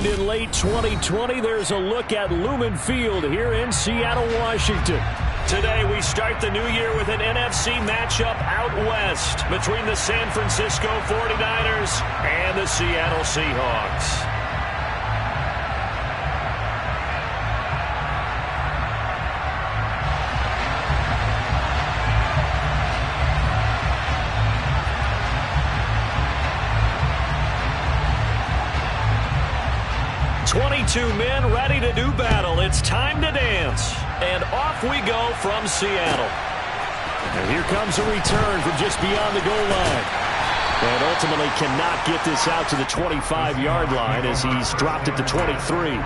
opened in late 2020. There's a look at Lumen Field here in Seattle, Washington. Today we start the new year with an NFC matchup out west between the San Francisco 49ers and the Seattle Seahawks. Two men ready to do battle. It's time to dance. And off we go from Seattle. And here comes a return from just beyond the goal line. And ultimately cannot get this out to the 25-yard line as he's dropped it to 23.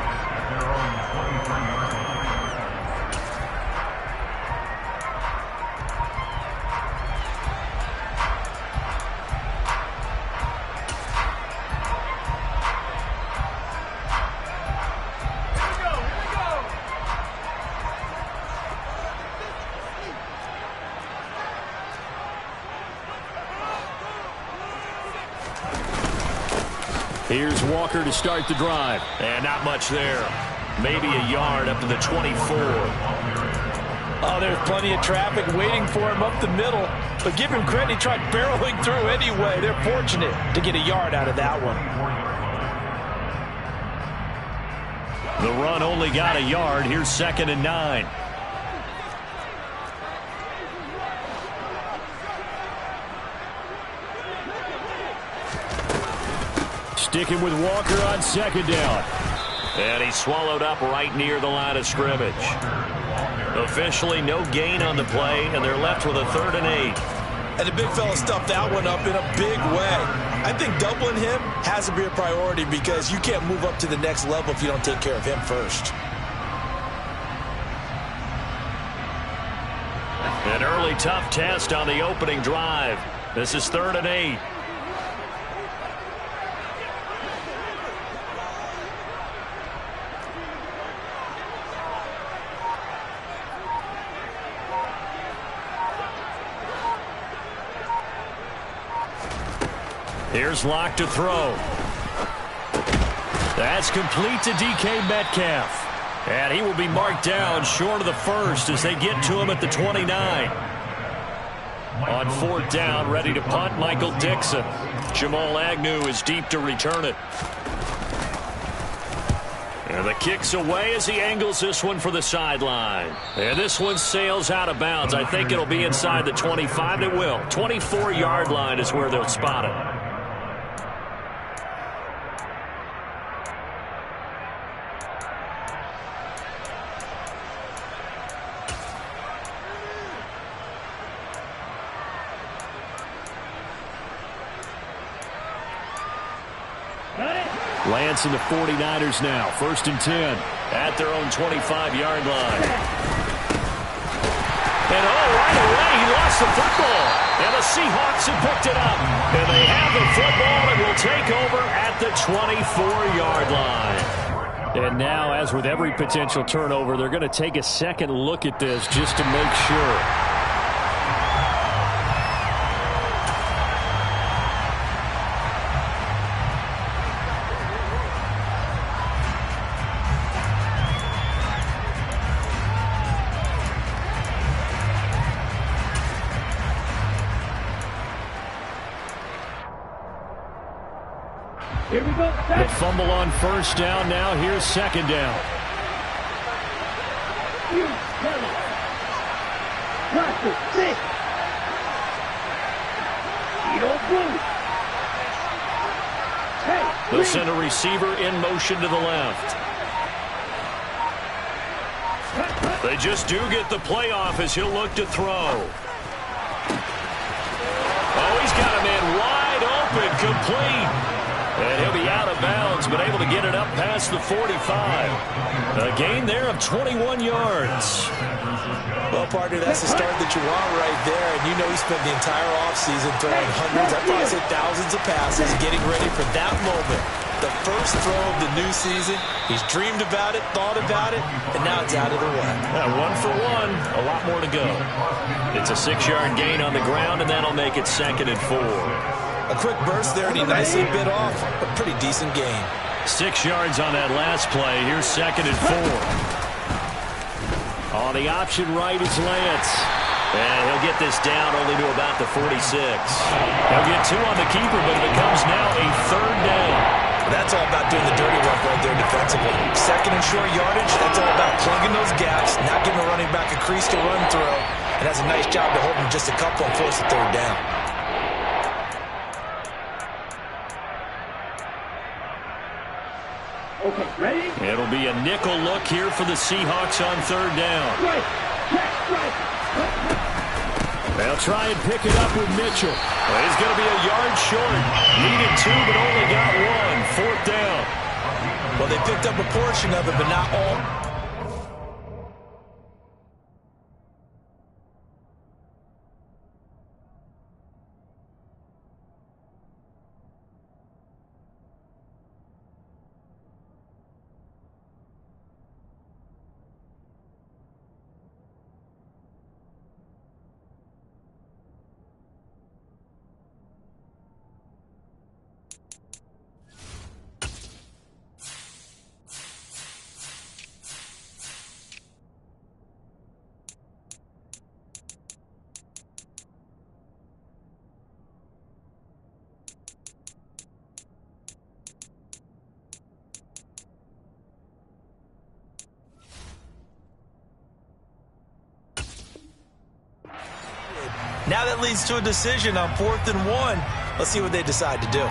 Here's Walker to start the drive. And not much there. Maybe a yard up to the 24. Oh, there's plenty of traffic waiting for him up the middle. But give him credit, he tried barreling through anyway. They're fortunate to get a yard out of that one. The run only got a yard. Here's 2nd and 9. Sticking with Walker on 2nd down. And he's swallowed up right near the line of scrimmage. Officially no gain on the play, and they're left with a 3rd and 8. And the big fella stuffed that one up in a big way. I think doubling him has to be a priority because you can't move up to the next level if you don't take care of him first. An early tough test on the opening drive. This is 3rd and 8. Here's Locke to throw. That's complete to DK Metcalf. And he will be marked down short of the first as they get to him at the 29. On 4th down, ready to punt, Michael Dixon. Jamal Agnew is deep to return it. And the kick's away as he angles this one for the sideline. And this one sails out of bounds. I think it'll be inside the 25. It will. 24-yard line is where they'll spot it. Lance and the 49ers now. 1st and 10 at their own 25-yard line. And right away he lost the football. And the Seahawks have picked it up. And they have the football and will take over at the 24-yard line. And now, as with every potential turnover, they're going to take a second look at this just to make sure. Here we go. The fumble on 1st down. Now here's 2nd down. They'll send a receiver in motion to the left. They just do get the playoff as he'll look to throw. Oh, he's got a man wide open, complete. And he'll be out of bounds, but able to get it up past the 45. A gain there of 21 yards. Well, partner, that's the start that you want right there. And you know he spent the entire offseason throwing hundreds, I'd probably say thousands of passes, getting ready for that moment. The first throw of the new season. He's dreamed about it, thought about it, and now it's out of the way. 1 for 1, a lot more to go. It's a 6-yard gain on the ground, and that'll make it 2nd and 4. A quick burst there, and he nicely bit off a pretty decent gain. 6 yards on that last play. Here's 2nd and 4. On the option right is Lance. And he'll get this down only to about the 46. He'll get 2 on the keeper, but it becomes now a 3rd down. That's all about doing the dirty work right there defensively. 2nd and short yardage, that's all about plugging those gaps, not giving a running back a crease to run through, and has a nice job to hold him just a couple and force a 3rd down. Okay, ready? It'll be a nickel look here for the Seahawks on 3rd down. Right. Check, right. They'll try and pick it up with Mitchell. Well, he's going to be a yard short. Needed 2, but only got 1. 4th down. Well, they picked up a portion of it, but not all. Now that leads to a decision on 4th and 1. Let's see what they decide to do.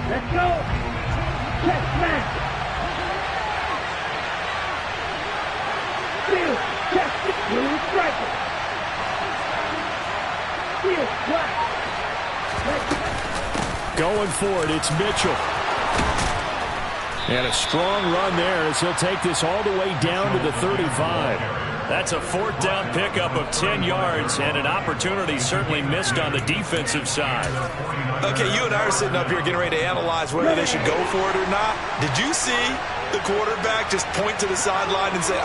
Let's go. Check, smash. Field, check, blue striker. Field, black. Going for it, it's Mitchell. And a strong run there as he'll take this all the way down to the 35. That's a 4th down pickup of 10 yards and an opportunity certainly missed on the defensive side. Okay, you and I are sitting up here getting ready to analyze whether they should go for it or not. Did you see the quarterback just point to the sideline and say,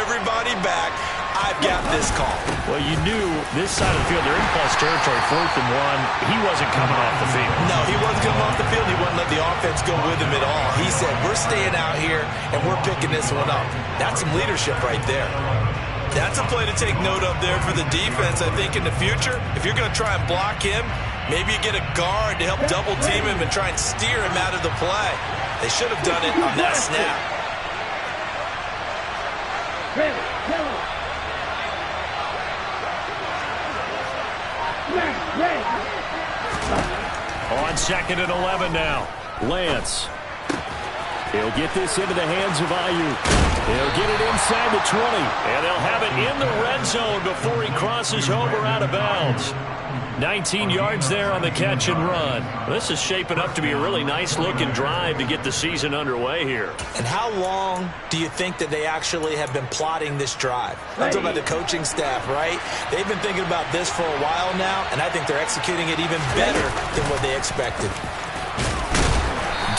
everybody back, I've got this call? Well, you knew this side of the field, they're in plus territory, 4th and 1. He wasn't coming off the field. No, he wasn't coming off the field. He wouldn't let the offense go with him at all. He said, we're staying out here, and we're picking this one up. That's some leadership right there. That's a play to take note of there for the defense. I think in the future, if you're going to try and block him, maybe you get a guard to help double team him and try and steer him out of the play. They should have done it on that snap. On 2nd and 11 now. Lance. He'll get this into the hands of Ayuk. He'll get it inside the 20. And they'll have it in the red zone before he crosses over out of bounds. 19 yards there on the catch and run. This is shaping up to be a really nice-looking drive to get the season underway here. And how long do you think that they actually have been plotting this drive? I'm talking about the coaching staff, right? They've been thinking about this for a while now, and I think they're executing it even better than what they expected.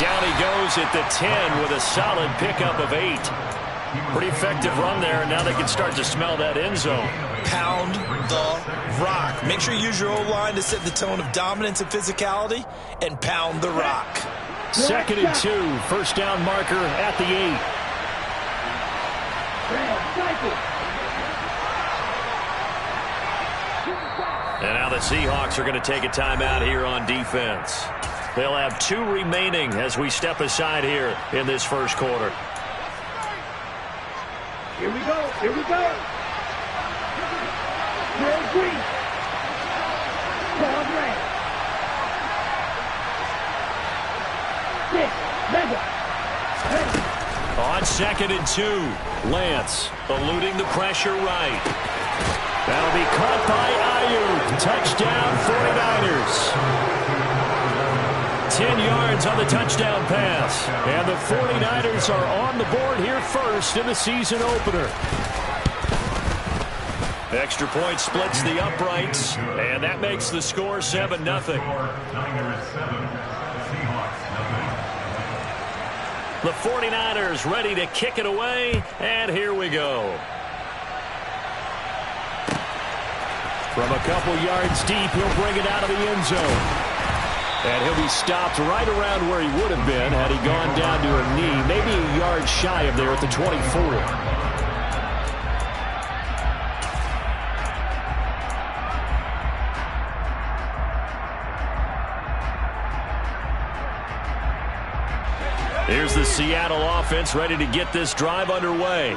Down he goes at the 10 with a solid pickup of 8. Pretty effective run there, and now they can start to smell that end zone. Pound the rock. Make sure you use your O-line to set the tone of dominance and physicality, and pound the rock. 2nd and 2, 1st down marker at the 8. And now the Seahawks are going to take a timeout here on defense. They'll have 2 remaining as we step aside here in this first quarter. Here we go. Here we go. Red green. Broad red. 6. Mega. On 2nd and 2, Lance eluding the pressure right. That'll be caught by Ayuk. Touchdown 49ers. 10 yards on the touchdown pass. And the 49ers are on the board here first in the season opener. Extra point splits the uprights, and that makes the score 7-0. The 49ers ready to kick it away, and here we go. From a couple yards deep, he'll bring it out of the end zone. And he'll be stopped right around where he would have been had he gone down to a knee, maybe a yard shy of there at the 24. Here's the Seattle offense ready to get this drive underway.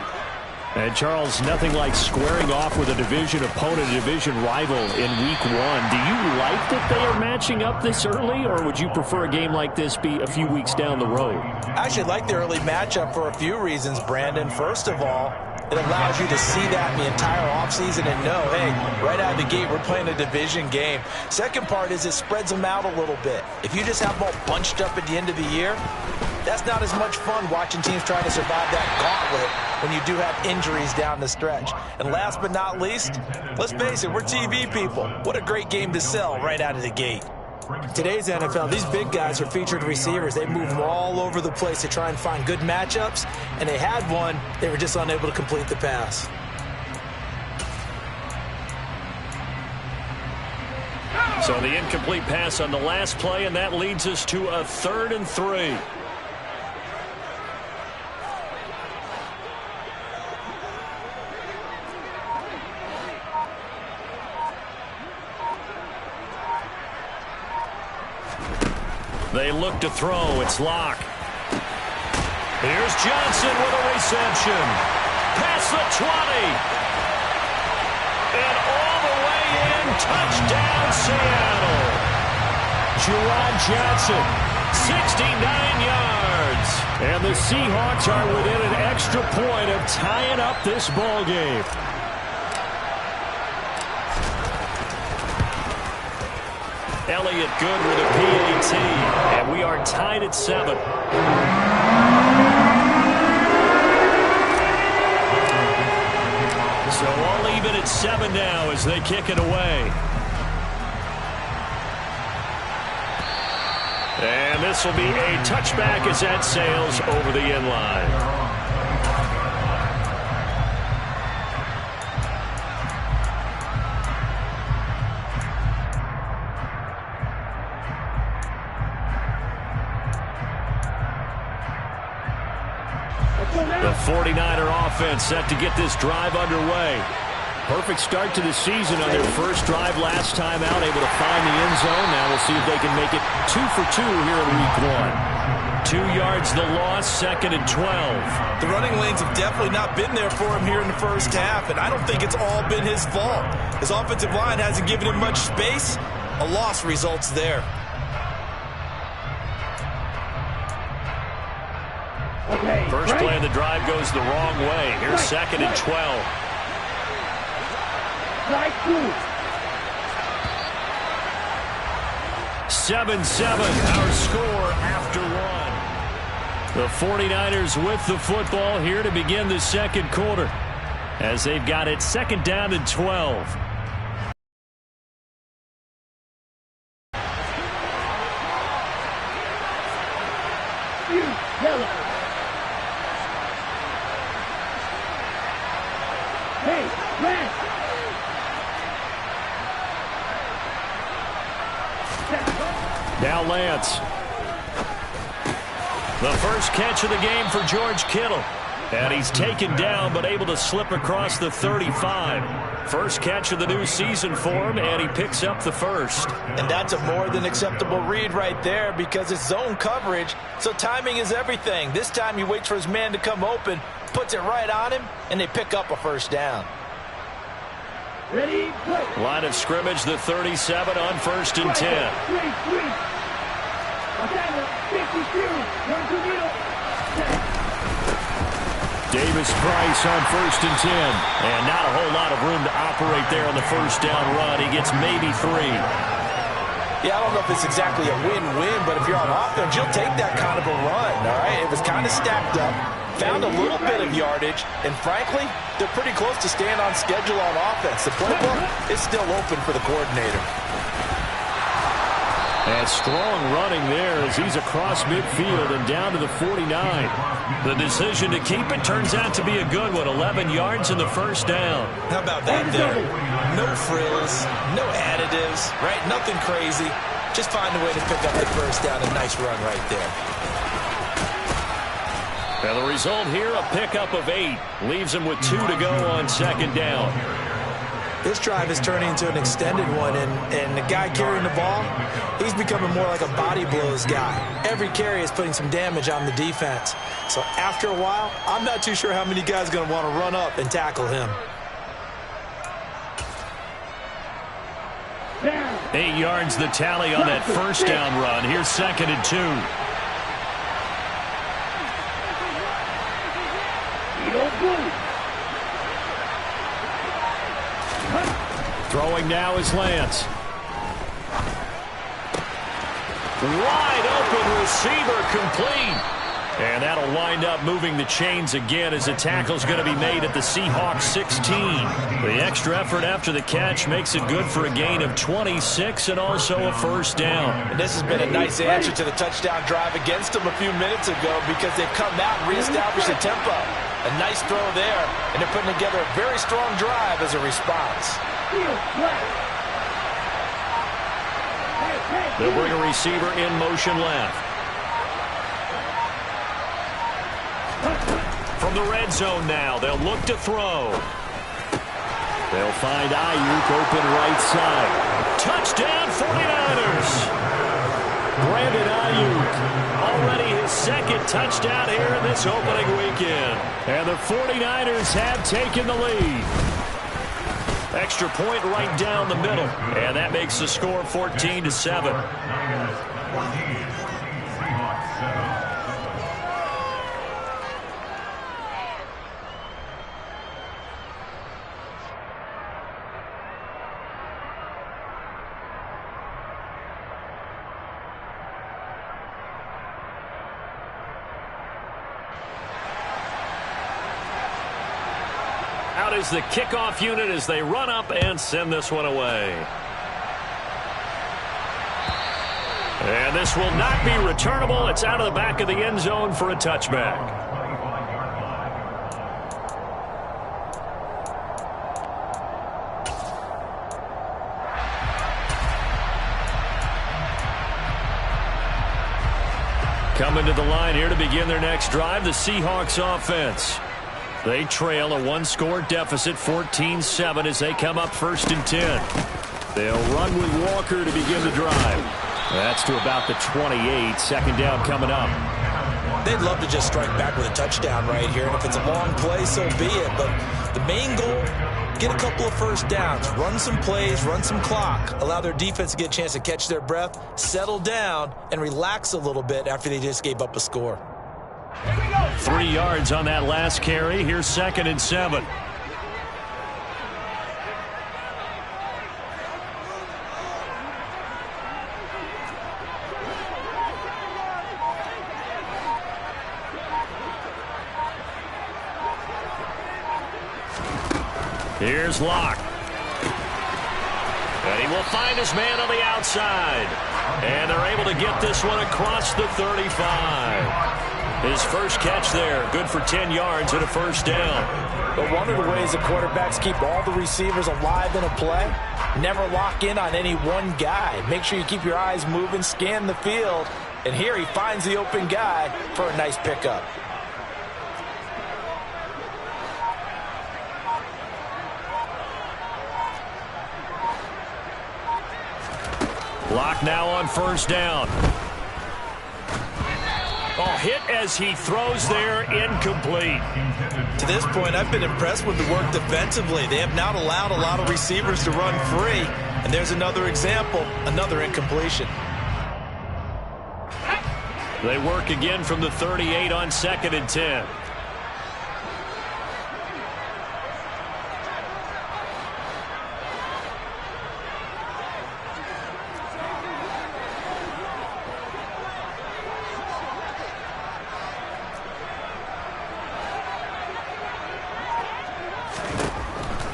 And, Charles, nothing like squaring off with a division opponent, a division rival in Week 1. Do you like that they are matching up this early, or would you prefer a game like this be a few weeks down the road? I actually like the early matchup for a few reasons, Brandon. First of all, it allows you to see that the entire offseason and know, hey, right out of the gate, we're playing a division game. Second part is it spreads them out a little bit. If you just have them all bunched up at the end of the year, that's not as much fun watching teams trying to survive that gauntlet when you do have injuries down the stretch. And last but not least, let's face it, we're TV people. What a great game to sell right out of the gate. Today's NFL, these big guys are featured receivers. They move them all over the place to try and find good matchups, and they had one. They were just unable to complete the pass. So the incomplete pass on the last play, and that leads us to a 3rd and 3. They look to throw. It's Locke. Here's Johnson with a reception. Past the 20. And all the way in. Touchdown, Seattle. Juwan Johnson, 69 yards. And the Seahawks are within an extra point of tying up this ball game. Elliott good with a PAT, and we are tied at 7. So all even at 7 now as they kick it away. And this will be a touchback as that sails over the end line. The 49er offense set to get this drive underway. Perfect start to the season on their first drive last time out, able to find the end zone. Now we'll see if they can make it 2 for 2 here in Week 1. 2 yards the loss, 2nd and 12. The running lanes have definitely not been there for him here in the first half, and I don't think it's all been his fault. His offensive line hasn't given him much space. A loss results there. First play of the drive goes the wrong way. Here's 2nd and 12. 7-7, our score after 1. The 49ers with the football here to begin the second quarter as they've got it 2nd down and 12. Now Lance. The first catch of the game for George Kittle. And he's taken down but able to slip across the 35. First catch of the new season for him, and he picks up the first. And that's a more than acceptable read right there because it's zone coverage, so timing is everything. This time he waits for his man to come open, puts it right on him, and they pick up a first down. Ready, play. Line of scrimmage, the 37 on 1st and 10. Davis Price on 1st and 10. And not a whole lot of room to operate there on the first down run. He gets maybe 3. Yeah, I don't know if it's exactly a win-win, but if you're on offense, you'll take that kind of a run, all right? It was kind of stacked up, found a little bit of yardage, and frankly, they're pretty close to staying on schedule on offense. The playbook is still open for the coordinator. And strong running there as he's across midfield and down to the 49. The decision to keep it turns out to be a good one. 11 yards in the first down. How about that there? No frills, no additives, right? Nothing crazy. Just find a way to pick up the first down. A nice run right there. Now the result here, a pickup of 8. Leaves him with 2 to go on second down. This drive is turning into an extended one, and the guy carrying the ball, he's becoming more like a body blows guy. Every carry is putting some damage on the defense. So after a while, I'm not too sure how many guys are going to want to run up and tackle him. 8 yards the tally on that first down run. Here's second and 2. Throwing now is Lance. Wide open receiver complete. And that'll wind up moving the chains again as the tackle's going to be made at the Seahawks 16. The extra effort after the catch makes it good for a gain of 26 and also a first down. And this has been a nice answer to the touchdown drive against them a few minutes ago because they've come out and reestablished the tempo. A nice throw there, and they're putting together a very strong drive as a response. They'll bring a receiver in motion left. From the red zone now, they'll look to throw. They'll find Ayuk open right side. Touchdown 49ers! Brandon Ayuk, already his second touchdown here in this opening weekend. And the 49ers have taken the lead. Extra point right down the middle. And that makes the score 14-7. Out is the kickoff unit as they run up and send this one away. And this will not be returnable. It's out of the back of the end zone for a touchback. Coming to the line here to begin their next drive, the Seahawks offense. They trail a one-score deficit, 14-7, as they come up first and 10. They'll run with Walker to begin the drive. That's to about the 28. Second down coming up. They'd love to just strike back with a touchdown right here, and if it's a long play, so be it. But the main goal, get a couple of first downs, run some plays, run some clock, allow their defense to get a chance to catch their breath, settle down, and relax a little bit after they just gave up a score. 3 yards on that last carry. Here's second and 7. Here's Locke. And he will find his man on the outside. And they're able to get this one across the 35. His first catch there, good for 10 yards and a first down. But one of the ways the quarterbacks keep all the receivers alive in a play, never lock in on any one guy. Make sure you keep your eyes moving, scan the field. And here he finds the open guy for a nice pickup. Locke now on first down. Oh, hit as he throws there, incomplete. To this point, I've been impressed with the work defensively. They have not allowed a lot of receivers to run free. And there's another example, another incompletion. They work again from the 38 on second and 10.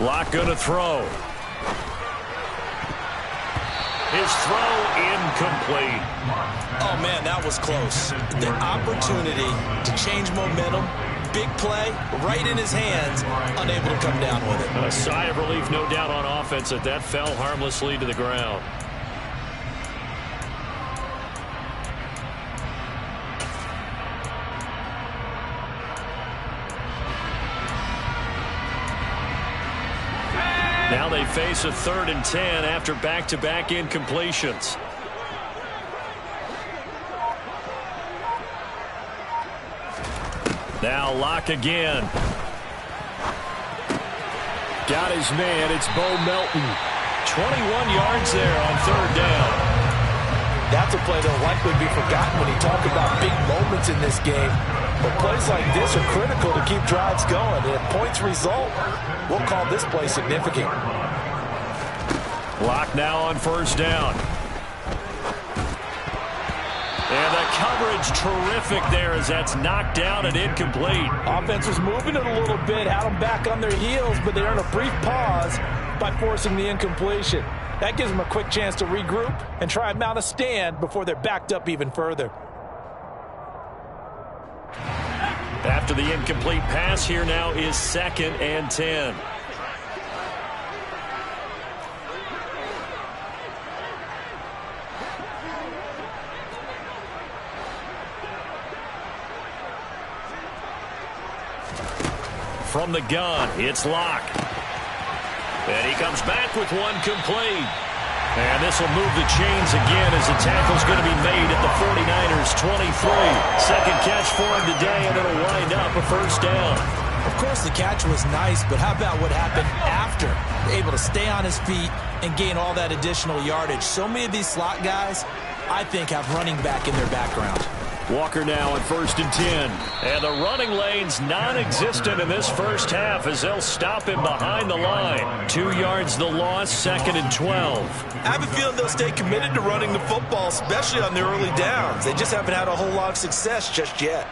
Locke going to throw. His throw incomplete. Oh, man, that was close. The opportunity to change momentum, big play, right in his hands, unable to come down with it. A sigh of relief, no doubt, on offense that fell harmlessly to the ground. Now they face a 3rd and 10 after back-to-back incompletions. Now Locke again. Got his man. It's Bo Melton. 21 yards there on 3rd down. That's a play that will likely be forgotten when you talk about big moments in this game. But plays like this are critical to keep drives going. And if points result, we'll call this play significant. Locke now on 1st down. And the coverage terrific there as that's knocked down and incomplete. Offense was moving it a little bit, had them back on their heels, but they earned a brief pause by forcing the incompletion. That gives them a quick chance to regroup and try and mount a stand before they're backed up even further. After the incomplete pass, here now is 2nd and 10. From the gun, it's Locke. And he comes back with one complete. And this will move the chains again as the tackle's going to be made at the 49ers' 23. Second catch for him today, and it'll wind up a 1st down. Of course, the catch was nice, but how about what happened after? Able to stay on his feet and gain all that additional yardage. So many of these slot guys, I think, have running back in their background. Walker now on 1st and 10. And the running lane's non-existent in this first half as they'll stop him behind the line. 2 yards the loss, 2nd and 12. I have a feeling they'll stay committed to running the football, especially on their early downs. They just haven't had a whole lot of success just yet.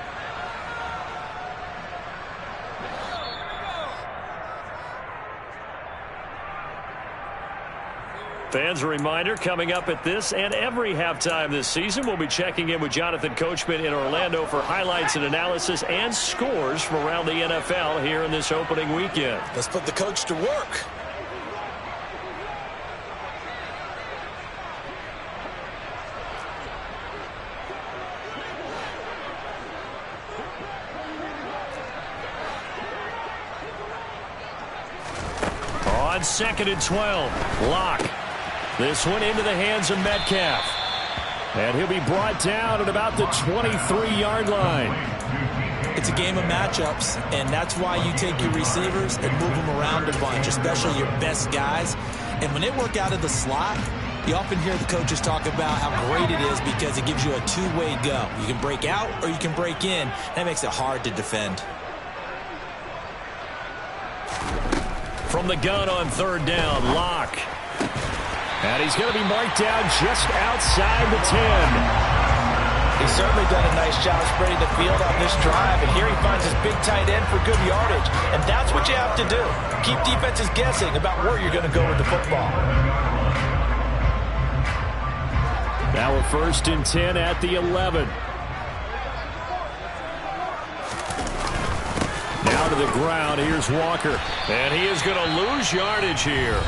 Fans, a reminder, coming up at this and every halftime this season, we'll be checking in with Jonathan Coachman in Orlando for highlights and analysis and scores from around the NFL here in this opening weekend. Let's put the coach to work. On 2nd and 12, Locke. This one into the hands of Metcalf. And he'll be brought down at about the 23-yard line. It's a game of matchups, and that's why you take your receivers and move them around a bunch, especially your best guys. And when they work out of the slot, you often hear the coaches talk about how great it is because it gives you a two-way go. You can break out or you can break in. That makes it hard to defend. From the gun on 3rd down, Locke. And he's going to be marked down just outside the 10. He's certainly done a nice job spreading the field on this drive, and here he finds his big tight end for good yardage. And that's what you have to do. Keep defenses guessing about where you're going to go with the football. Now a 1st and 10 at the 11. Down to the ground, here's Walker. And he is going to lose yardage here.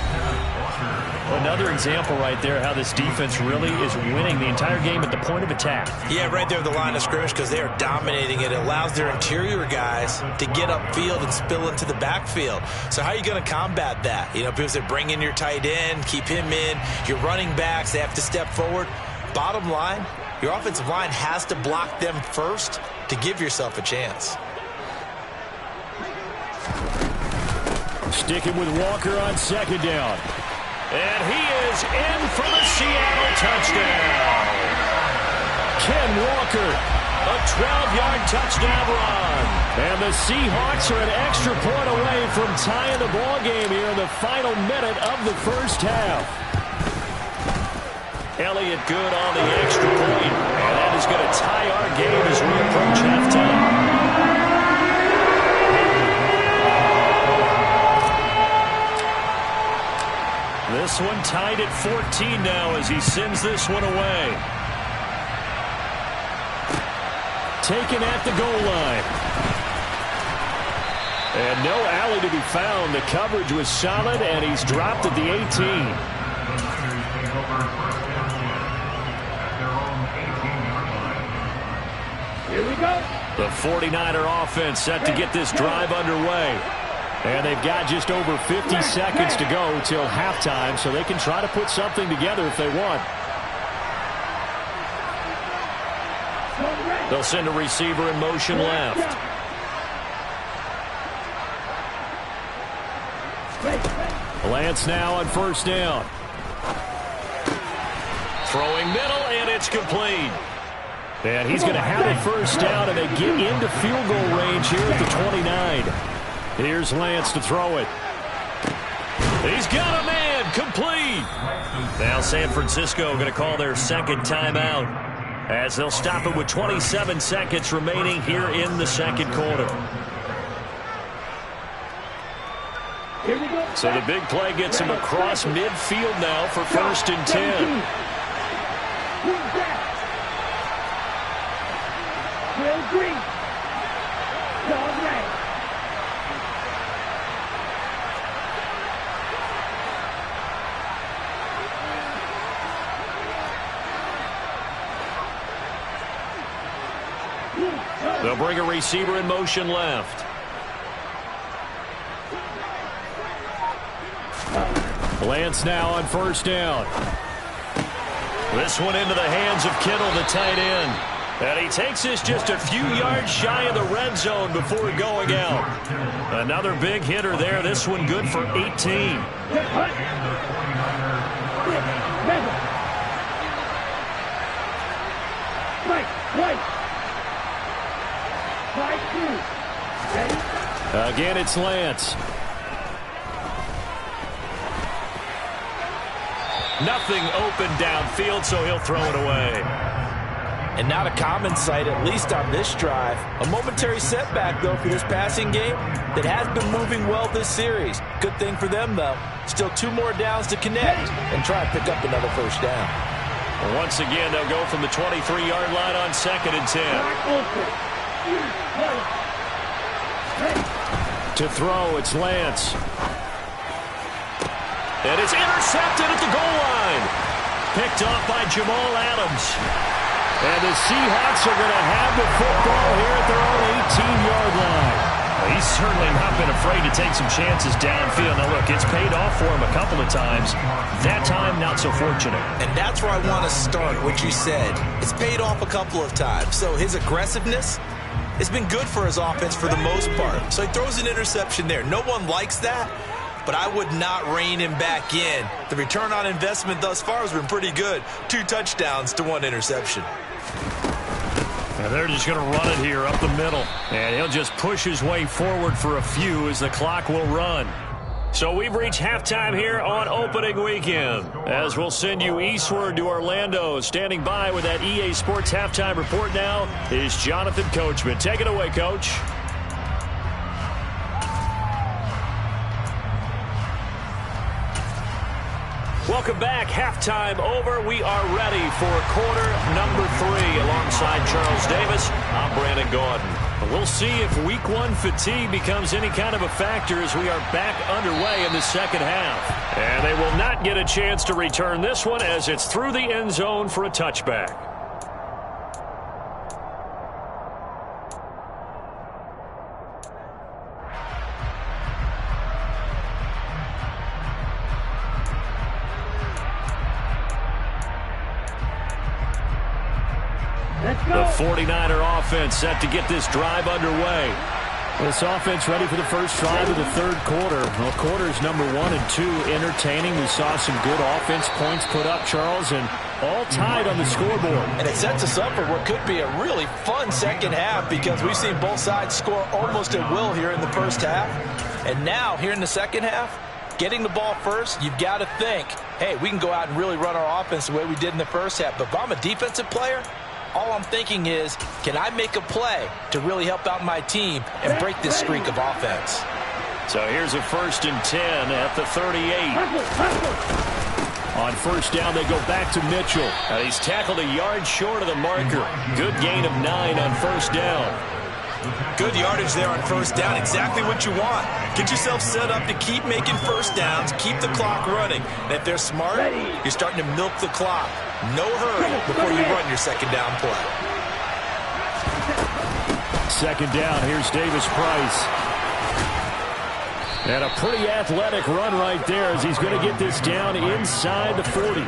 Another example right there how this defense really is winning the entire game at the point of attack. Yeah, right there at the line of scrimmage because they are dominating it. It allows their interior guys to get upfield and spill into the backfield. So how are you going to combat that? You know, people say bring in your tight end, keep him in. Your running backs, they have to step forward. Bottom line, your offensive line has to block them first to give yourself a chance. Sticking with Walker on 2nd down. And he is in for the Seattle touchdown. Ken Walker, a 12-yard touchdown run. And the Seahawks are an extra point away from tying the ball game here in the final minute of the first half. Elliott good on the extra point. And that is going to tie our game as we approach halftime. This this one tied at 14 now as he sends this one away. Taken at the goal line. And no alley to be found. The coverage was solid, and he's dropped at the 18. Here we go. The 49er offense set to get this drive underway. And they've got just over 50 seconds to go till halftime, so they can try to put something together if they want. They'll send a receiver in motion left. Lance now on first down. Throwing middle, and it's complete. And he's going to have a first down, and they get into field goal range here at the 29. Here's Lance to throw it. He's got a man, complete. Now San Francisco going to call their second timeout as they'll stop it with 27 seconds remaining here in the second quarter. So the big play gets him across midfield now for first and 10. Will Green. Dog red. They'll bring a receiver in motion left. Lance now on first down. This one into the hands of Kittle, the tight end. And he takes this just a few yards shy of the red zone before going out. Another big hitter there. This one good for 18. Again, it's Lance. Nothing open downfield, so he'll throw it away. And not a common sight, at least on this drive. A momentary setback, though, for this passing game that has been moving well this series. Good thing for them, though. Still 2 more downs to connect and try and pick up another first down. Well, once again, they'll go from the 23-yard line on second and 10. To throw, it's Lance. And it's intercepted at the goal line. Picked off by Jamal Adams. And the Seahawks are going to have the football here at their own 18-yard line. Well, he's certainly not been afraid to take some chances downfield. Now, look, it's paid off for him a couple of times. That time, not so fortunate. And that's where I want to start, what you said. It's paid off a couple of times. So his aggressiveness has been good for his offense for the most part. So he throws an interception there. No one likes that. But I would not rein him back in. The return on investment thus far has been pretty good. 2 touchdowns to 1 interception. And they're just going to run it here up the middle. And he'll just push his way forward for a few as the clock will run. So we've reached halftime here on opening weekend. As we'll send you eastward to Orlando. Standing by with that EA Sports halftime report now is Jonathan Coachman. Take it away, Coach. Welcome back. Halftime over. We are ready for quarter number 3. Alongside Charles Davis, I'm Brandon Gordon. We'll see if week 1 fatigue becomes any kind of a factor as we are back underway in the second half. And they will not get a chance to return this one as it's through the end zone for a touchback. The 49er offense set to get this drive underway. This offense ready for the first drive of the third quarter. Well, quarters number 1 and 2 entertaining. We saw some good offense points put up, Charles, and all tied on the scoreboard. And it sets us up for what could be a really fun second half because we've seen both sides score almost at will here in the first half. And now, here in the second half, getting the ball first, you've got to think, hey, we can go out and really run our offense the way we did in the first half. But if I'm a defensive player, all I'm thinking is, can I make a play to really help out my team and break this streak of offense? So here's a first and 10 at the 38. On first down, they go back to Mitchell. He's tackled a yard short of the marker. Good gain of 9 on first down. Good yardage there on first down. Exactly what you want. Get yourself set up to keep making first downs, keep the clock running. And if they're smart, you're starting to milk the clock. No hurry before you run your second down play. Second down, here's Davis Price. And a pretty athletic run right there as he's going to get this down inside the 40.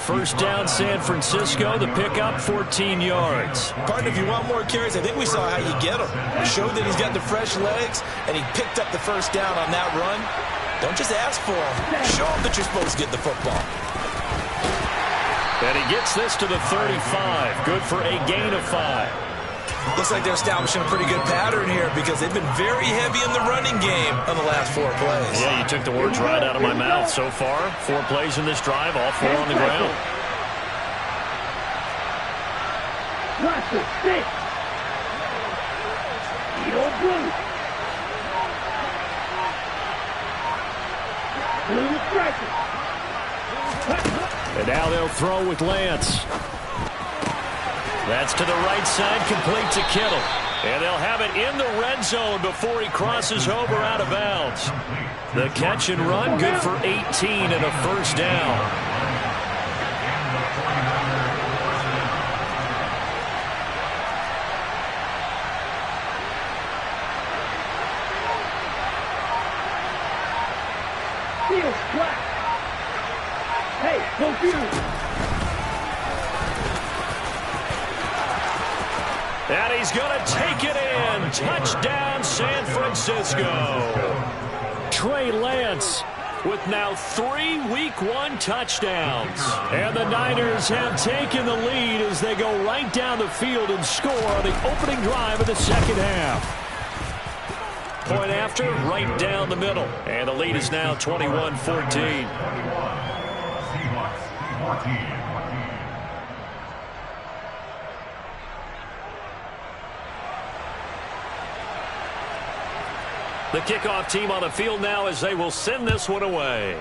First down, San Francisco. The pickup, 14 yards. Partner, if you want more carries, I think we saw how you get him. Showed that he's got the fresh legs, and he picked up the first down on that run. Don't just ask for him. Show him that you're supposed to get the football. And he gets this to the 35. Good for a gain of 5. Looks like they're establishing a pretty good pattern here because they've been very heavy in the running game on the last 4 plays. Yeah, you took the words right out of my mouth so far. 4 plays in this drive, all 4 on the ground. Watch the 6. Eagle blue. Blue striker. And now they'll throw with Lance. That's to the right side, complete to Kittle. And they'll have it in the red zone before he crosses over out of bounds. The catch and run, good for 18 and a first down. Field flat. Hey, go you. And he's going to take it in. Touchdown, San Francisco. Trey Lance with now 3 Week 1 touchdowns. And the Niners have taken the lead as they go right down the field and score on the opening drive of the second half. Point after, right down the middle. And the lead is now 21-14. Seahawks 14. The kickoff team on the field now as they will send this one away.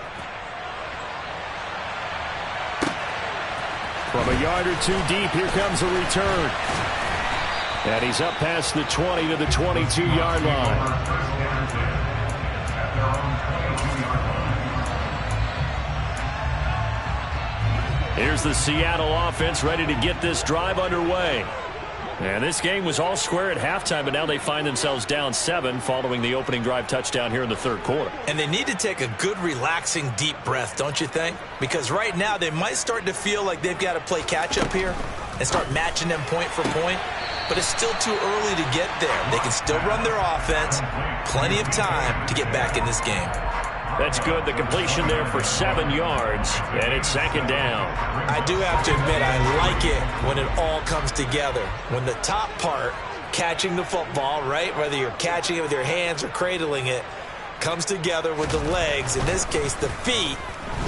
From a yard or 2 deep, here comes a return. And he's up past the 20 to the 22-yard line. Here's the Seattle offense ready to get this drive underway. And this game was all square at halftime, but now they find themselves down 7 following the opening drive touchdown here in the third quarter. And they need to take a good, relaxing, deep breath, don't you think? Because right now they might start to feel like they've got to play catch-up here and start matching them point for point. But it's still too early to get there. They can still run their offense. Plenty of time to get back in this game. That's good. The completion there for 7 yards, and it's second down. I do have to admit, I like it when it all comes together. When the top part, catching the football, right, whether you're catching it with your hands or cradling it, comes together with the legs, in this case the feet,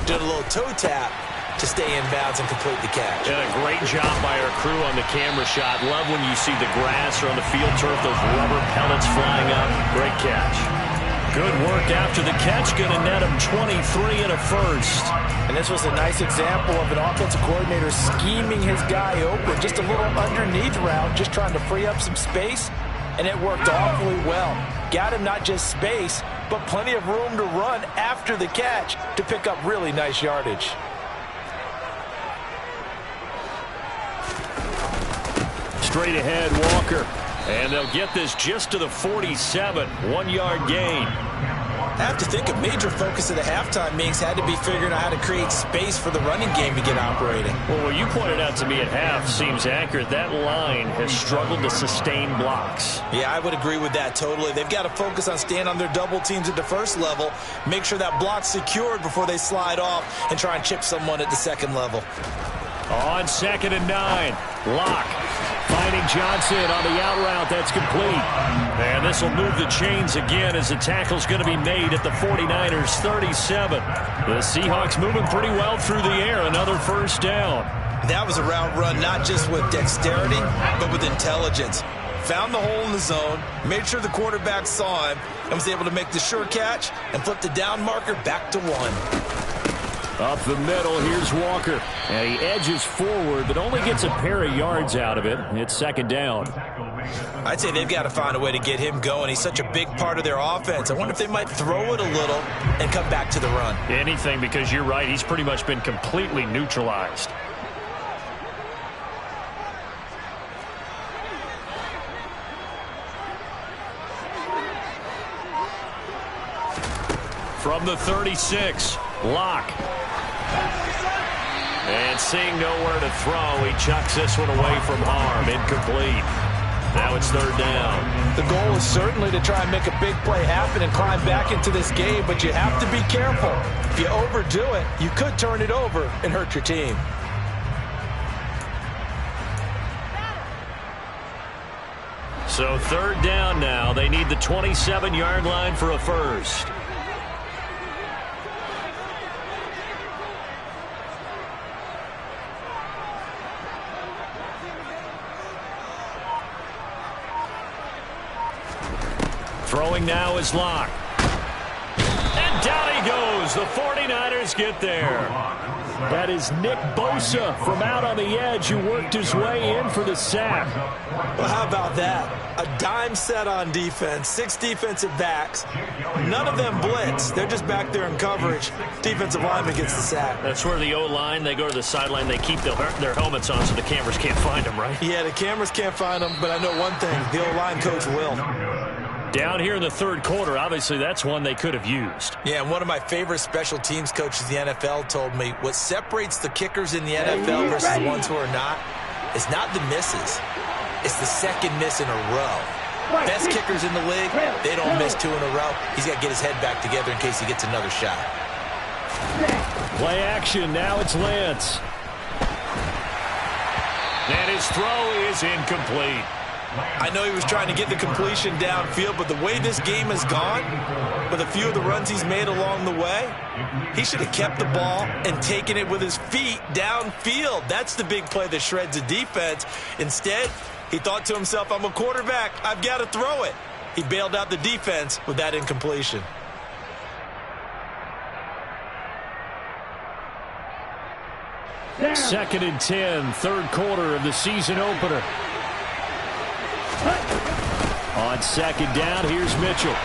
doing a little toe tap to stay in bounds and complete the catch. And a great job by our crew on the camera shot. Love when you see the grass or on the field turf, those rubber pellets flying up. Great catch. Good work after the catch, going to net him 23 and a first. And this was a nice example of an offensive coordinator scheming his guy open. Just a little underneath route, just trying to free up some space, and it worked awfully well. Got him not just space, but plenty of room to run after the catch to pick up really nice yardage. Straight ahead, Walker. And they'll get this just to the 47, 1-yard gain. I have to think a major focus of the halftime meetings had to be figuring out how to create space for the running game to get operating. Well, what you pointed out to me at half seems accurate. That line has struggled to sustain blocks. Yeah, I would agree with that totally. They've got to focus on staying on their double teams at the first level, make sure that block's secured before they slide off and try and chip someone at the second level. On 2nd and 9, Locke finding Johnson on the out route. That's complete. And this will move the chains again as the tackle's going to be made at the 49ers 37. The Seahawks moving pretty well through the air. Another first down. That was a route run not just with dexterity, but with intelligence. Found the hole in the zone, made sure the quarterback saw him, and was able to make the sure catch and flip the down marker back to 1. Up the middle, here's Walker. And he edges forward, but only gets a pair of yards out of it. It's second down. I'd say they've got to find a way to get him going. He's such a big part of their offense. I wonder if they might throw it a little and come back to the run. Anything, because you're right. He's pretty much been completely neutralized. From the 36, Locke. And seeing nowhere to throw, he chucks this one away from harm. Incomplete. Now it's third down. The goal is certainly to try and make a big play happen and climb back into this game, but you have to be careful. If you overdo it, you could turn it over and hurt your team. So third down now. They need the 27-yard line for a first. Throwing now is Locke. And down he goes. The 49ers get there. That is Nick Bosa from out on the edge who worked his way in for the sack. Well, how about that? A dime set on defense, 6 defensive backs. None of them blitz. They're just back there in coverage. Defensive lineman gets the sack. That's where the O-line, they go to the sideline, they keep their helmets on so the cameras can't find them, right? Yeah, the cameras can't find them, but I know one thing. The O-line coach will. Down here in the third quarter, obviously that's one they could have used. Yeah, and one of my favorite special teams coaches in the NFL told me what separates the kickers in the NFL versus the ones who are not is not the misses. It's the second miss in a row. Best kickers in the league, they don't miss 2 in a row. He's got to get his head back together in case he gets another shot. Play action, now it's Lance. And his throw is incomplete. I know he was trying to get the completion downfield, but the way this game has gone, with a few of the runs he's made along the way, he should have kept the ball and taken it with his feet downfield. That's the big play that shreds the defense. Instead, he thought to himself, I'm a quarterback. I've got to throw it. He bailed out the defense with that incompletion. Second and 10, third quarter of the season opener. On second down, here's Mitchell.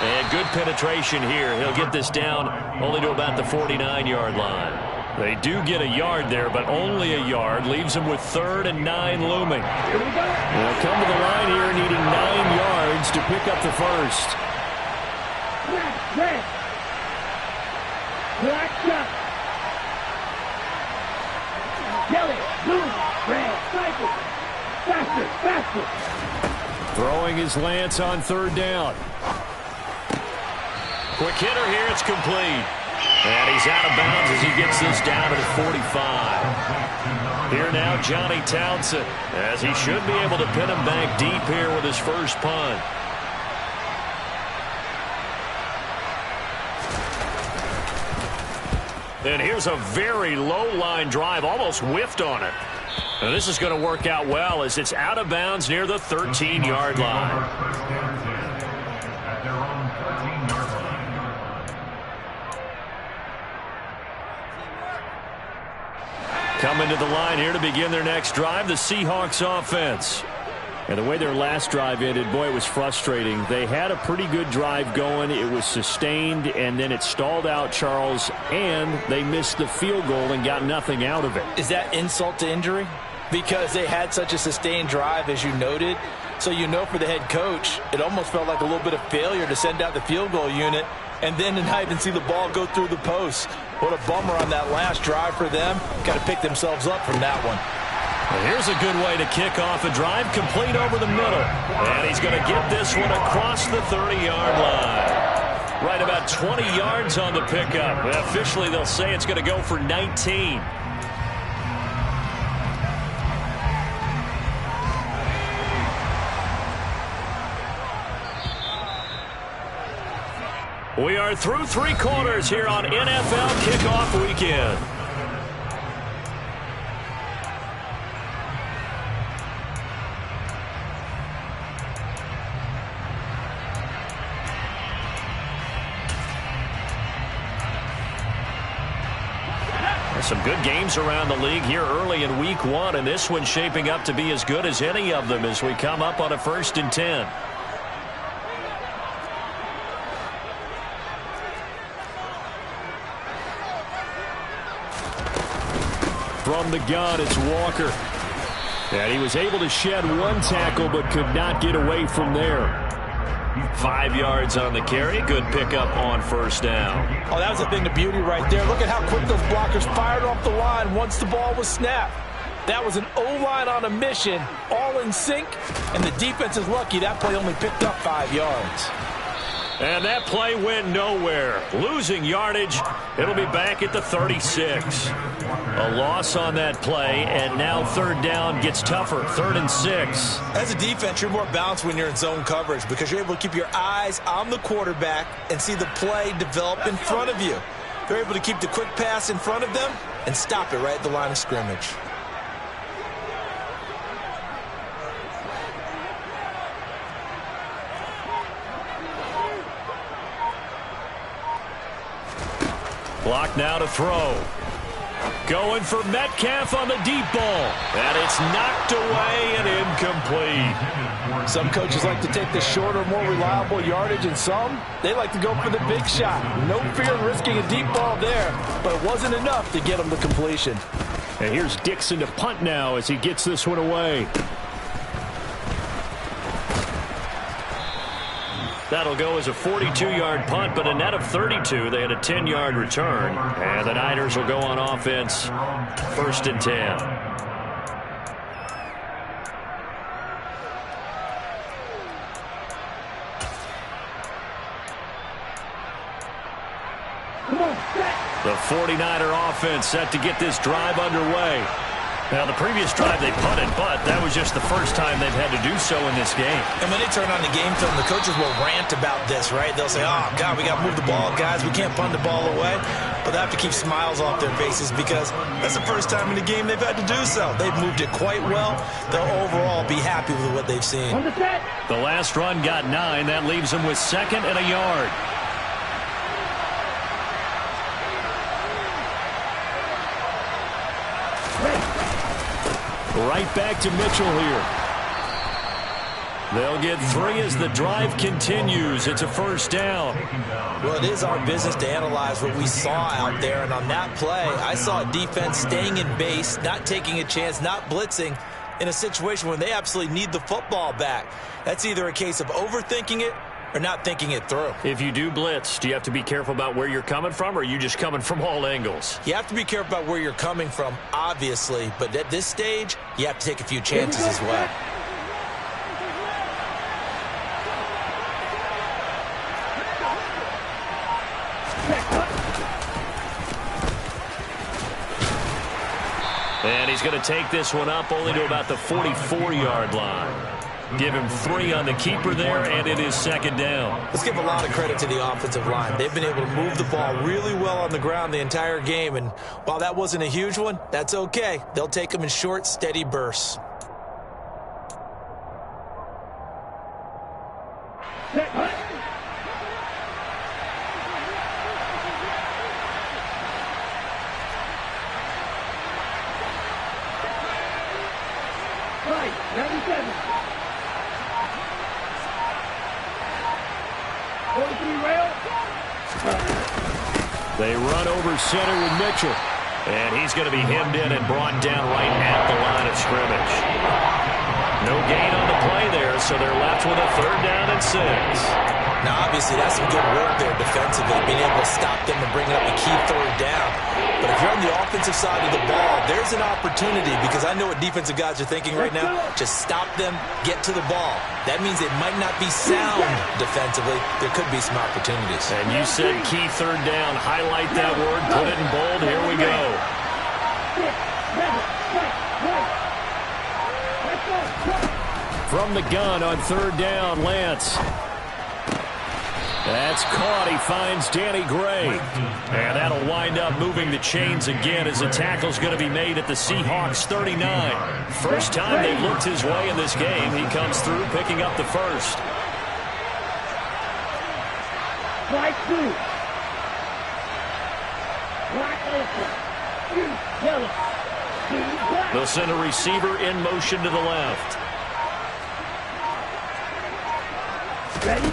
And good penetration here. He'll get this down only to about the 49-yard line. They do get a yard there, but only a yard. Leaves them with 3rd and 9 looming. They'll come to the line here needing 9 yards to pick up the first. Black shot. Yellow, blue, red, cycle. Faster, faster. Throwing is Lance on third down. Quick hitter here, it's complete. And he's out of bounds as he gets this down to the 45. Here now, Johnny Townsend, as he should be able to pin him back deep here with his first punt. And here's a very low line drive, almost whiffed on it. And this is going to work out well as it's out of bounds near the 13-yard line. Coming to the line here to begin their next drive, the Seahawks offense. And the way their last drive ended, boy, it was frustrating. They had a pretty good drive going. It was sustained, and then it stalled out, Charles, and they missed the field goal and got nothing out of it. Is that insult to injury? Because they had such a sustained drive, as you noted. So you know for the head coach, it almost felt like a little bit of failure to send out the field goal unit and then to not even see the ball go through the post. What a bummer on that last drive for them. Got to pick themselves up from that one. Well, here's a good way to kick off a drive, complete over the middle. And he's going to get this one across the 30-yard line. Right about 20 yards on the pickup. Officially, they'll say it's going to go for 19. We are through 3 quarters here on NFL Kickoff Weekend. Some good games around the league here early in week 1, and this one's shaping up to be as good as any of them as we come up on a 1st and 10. From the gun, it's Walker. And he was able to shed one tackle but could not get away from there. 5 yards on the carry. Good pickup on 1st down. Oh, that was a thing of beauty right there. Look at how quick those blockers fired off the line once the ball was snapped. That was an O-line on a mission, all in sync, and the defense is lucky that play only picked up 5 yards. And that play went nowhere. Losing yardage. It'll be back at the 36. A loss on that play, and now 3rd down gets tougher. 3rd and 6. As a defense, you're more balanced when you're in zone coverage because you're able to keep your eyes on the quarterback and see the play develop in front of you. They're able to keep the quick pass in front of them and stop it right at the line of scrimmage. Block now to throw. Going for Metcalf on the deep ball. And it's knocked away and incomplete. Some coaches like to take the shorter, more reliable yardage, and some, they like to go for the big shot. No fear in risking a deep ball there, but it wasn't enough to get them to completion. And here's Dixon to punt now as he gets this one away. That'll go as a 42-yard punt, but a net of 32. They had a 10-yard return. And the Niners will go on offense. 1st and 10. The 49er offense set to get this drive underway. Now, the previous drive they punted, but that was just the first time they've had to do so in this game. And when they turn on the game film, the coaches will rant about this, right? They'll say, oh, God, we got to move the ball, guys. We can't punt the ball away. But they have to keep smiles off their faces because that's the first time in the game they've had to do so. They've moved it quite well. They'll overall be happy with what they've seen. The last run got 9. That leaves them with 2nd and a yard. Right back to Mitchell here. They'll get 3 as the drive continues. It's a 1st down. Well, it is our business to analyze what we saw out there. And on that play, I saw a defense staying in base, not taking a chance, not blitzing in a situation when they absolutely need the football back. That's either a case of overthinking it or not thinking it through. If you do blitz, do you have to be careful about where you're coming from, or are you just coming from all angles? You have to be careful about where you're coming from, obviously. But at this stage, you have to take a few chances as well. And he's going to take this one up only to about the 44-yard line. Give him 3 on the keeper there, and it is 2nd down. Let's give a lot of credit to the offensive line. They've been able to move the ball really well on the ground the entire game, and while that wasn't a huge one, that's okay. They'll take them in short, steady bursts. They run over center with Mitchell. And he's going to be hemmed in and brought down right at the line of scrimmage. No gain on the play there, so they're left with a 3rd down and 6. Now, obviously, that's some good work there defensively, being able to stop them and bring up a key 3rd down. But if you're on the offensive side of the ball, there's an opportunity because I know what defensive guys are thinking right now. Just stop them, get to the ball. That means it might not be sound defensively. There could be some opportunities. And you said key 3rd down. Highlight that word. Put it in bold. Here we go. From the gun on 3rd down, Lance. That's caught. He finds Danny Gray. And that'll wind up moving the chains again as a tackle's going to be made at the Seahawks 39. First time they looked his way in this game. He comes through picking up the 1st. Strike 2. Block open. Yellow. Blue, black. They'll send a receiver in motion to the left. Ready?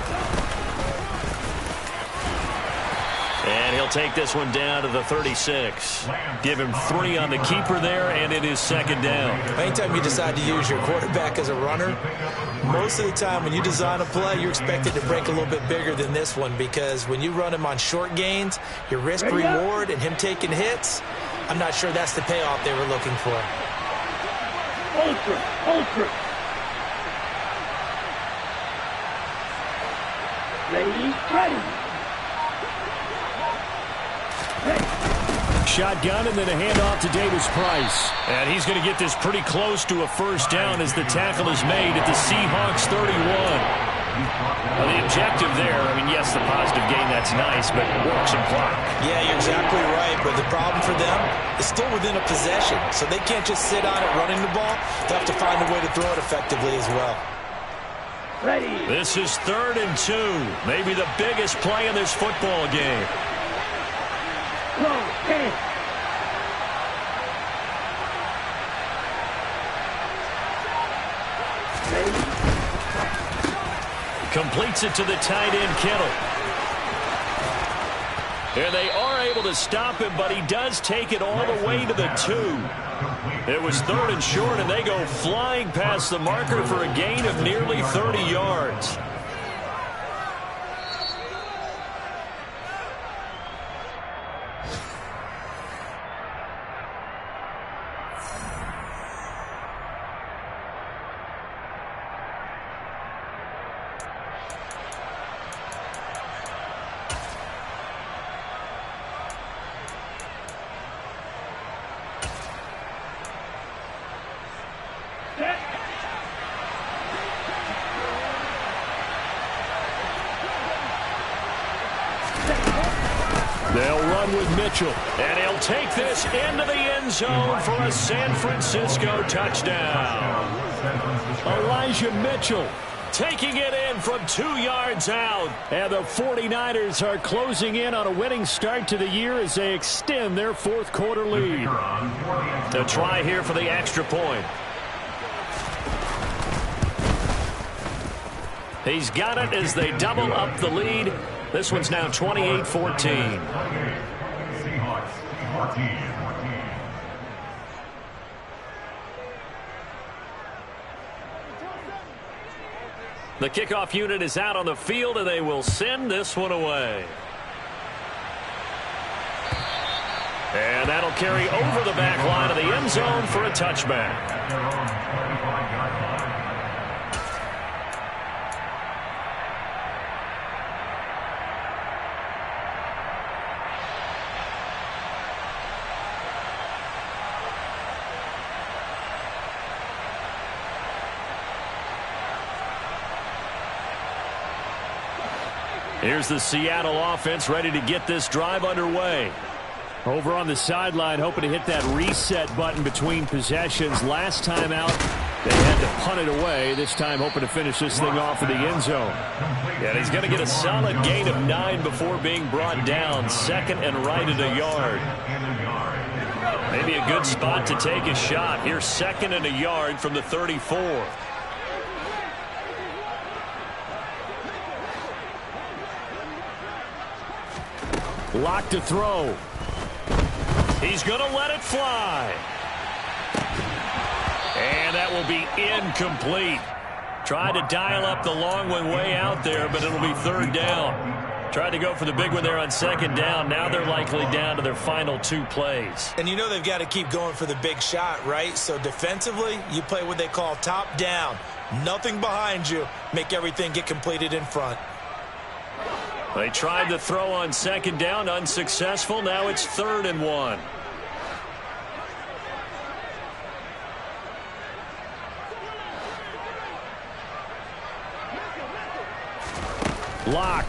And he'll take this one down to the 36. Give him 3 on the keeper there, and it is second down. Anytime you decide to use your quarterback as a runner, most of the time when you design a play, you're expected to break a little bit bigger than this one, because when you run him on short gains, your risk-reward and him taking hits, I'm not sure that's the payoff they were looking for. Ultra, ultra. Ready, ready. Shotgun and then a handoff to Davis Price. And he's going to get this pretty close to a first down as the tackle is made at the Seahawks 31. Well, the objective there, I mean, yes, the positive gain, that's nice, but work some clock. Yeah, you're exactly right, but the problem for them is still within a possession, so they can't just sit on it running the ball. They have to find a way to throw it effectively as well. Ready. This is 3rd and 2, maybe the biggest play in this football game. Go, get it. Ready. Completes it to the tight end, Kittle. And they are able to stop him, but he does take it all the way to the 2. It was 3rd and short, and they go flying past the marker for a gain of nearly 30 yards. They'll run with Mitchell, and he'll take this into the end zone for a San Francisco touchdown. Elijah Mitchell taking it in from 2 yards out. And the 49ers are closing in on a winning start to the year as they extend their 4th quarter lead. The try here for the extra point. He's got it as they double up the lead. This one's now 28-14. The kickoff unit is out on the field, and they will send this one away. And that'll carry over the back line of the end zone for a touchback. Here's the Seattle offense ready to get this drive underway. Over on the sideline, hoping to hit that reset button between possessions. Last time out, they had to punt it away. This time, hoping to finish this thing off in the end zone. And he's going to get a solid gain of 9 before being brought down. 2nd and right at a yard. Maybe a good spot to take a shot. Here's 2nd and a yard from the 34. Lock to throw. He's going to let it fly. And that will be incomplete. Tried to dial up the long one way out there, but it'll be 3rd down. Tried to go for the big one there on 2nd down. Now they're likely down to their final 2 plays. And you know they've got to keep going for the big shot, right? So defensively, you play what they call top down. Nothing behind you. Make everything get completed in front. They tried to throw on 2nd down, unsuccessful. Now it's 3rd and 1. Lock.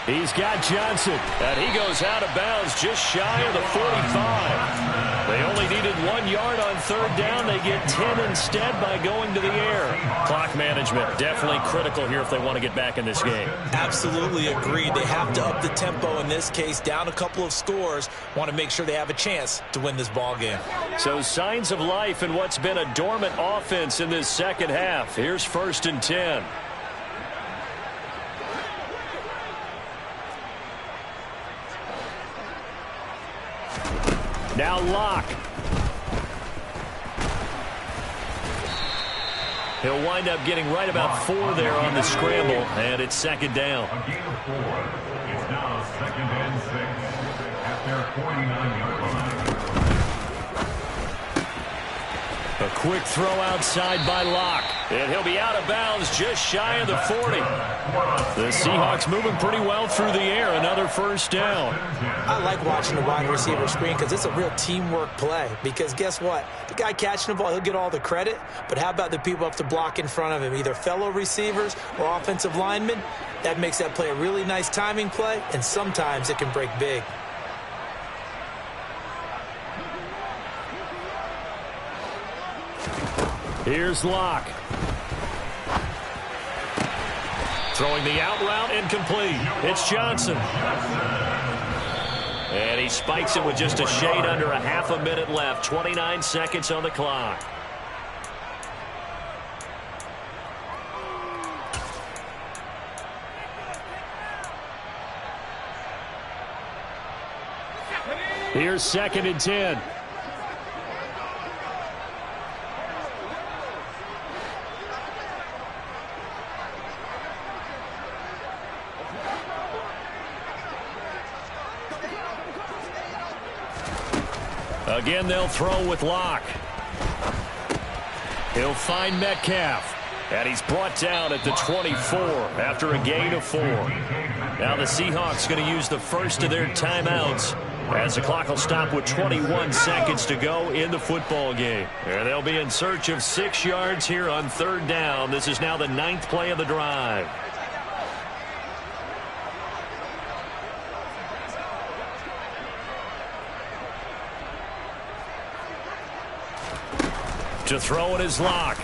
He's got Johnson, and he goes out of bounds just shy of the 45. They only needed 1 yard on third down. They get 10 instead by going to the air. Clock management definitely critical here if they want to get back in this game. Absolutely agreed. They have to up the tempo in this case, down a couple of scores. Want to make sure they have a chance to win this ball game. So signs of life in what's been a dormant offense in this second half. Here's 1st and 10. Now Locke. He'll wind up getting right about 4 there on the scramble, and it's 2nd down. A gain of 4. It's now 2nd and 6 at their 49-yard line. A quick throw outside by Locke, and he'll be out of bounds just shy of the 40. The Seahawks moving pretty well through the air. Another 1st down. I like watching the wide receiver screen because it's a real teamwork play. Because guess what? The guy catching the ball, he'll get all the credit. But how about the people up to block in front of him, either fellow receivers or offensive linemen? That makes that play a really nice timing play, and sometimes it can break big. Here's Locke. Throwing the out route, incomplete. It's Johnson. And he spikes it with just a shade under a half a minute left. 29 seconds on the clock. Here's 2nd and 10. Again, they'll throw with Locke. He'll find Metcalf. And he's brought down at the 24 after a gain of 4. Now the Seahawks going to use the first of their timeouts as the clock will stop with 21 seconds to go in the football game. And they'll be in search of 6 yards here on 3rd down. This is now the 9th play of the drive. To throw it is Locke.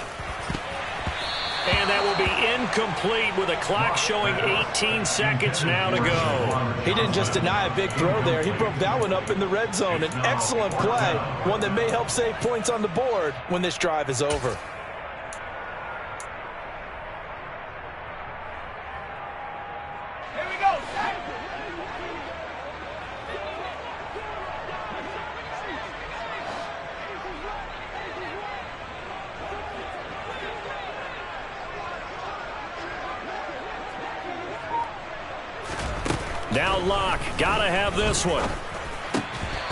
And that will be incomplete with a clock showing 18 seconds now to go. He didn't just deny a big throw there. He broke that one up in the red zone. An excellent play, one that may help save points on the board when this drive is over. Now Locke, gotta have this one.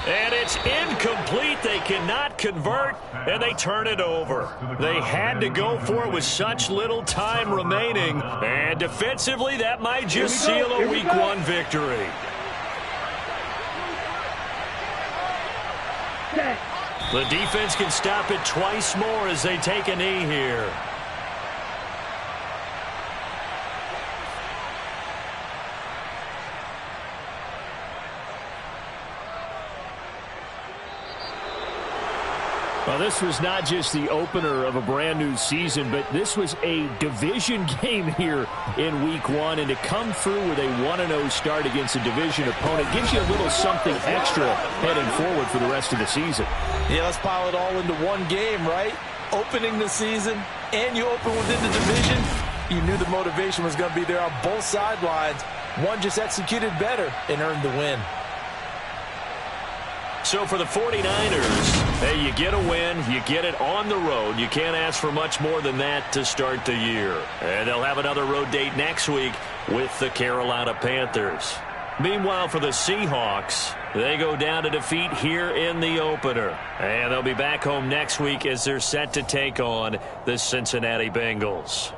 And it's incomplete. They cannot convert, and they turn it over. They had to go for it with such little time remaining. And defensively, that might just seal a Week 1 victory. The defense can stop it twice more as they take a knee here. Well, this was not just the opener of a brand new season, but this was a division game here in Week 1. And to come through with a 1-0 start against a division opponent gives you a little something extra heading forward for the rest of the season. Yeah, let's pile it all into one game, right? Opening the season, and you open within the division. You knew the motivation was going to be there on both sidelines. One just executed better and earned the win. So for the 49ers, hey, you get a win, you get it on the road. You can't ask for much more than that to start the year. And they'll have another road date next week with the Carolina Panthers. Meanwhile, for the Seahawks, they go down to defeat here in the opener. And they'll be back home next week as they're set to take on the Cincinnati Bengals.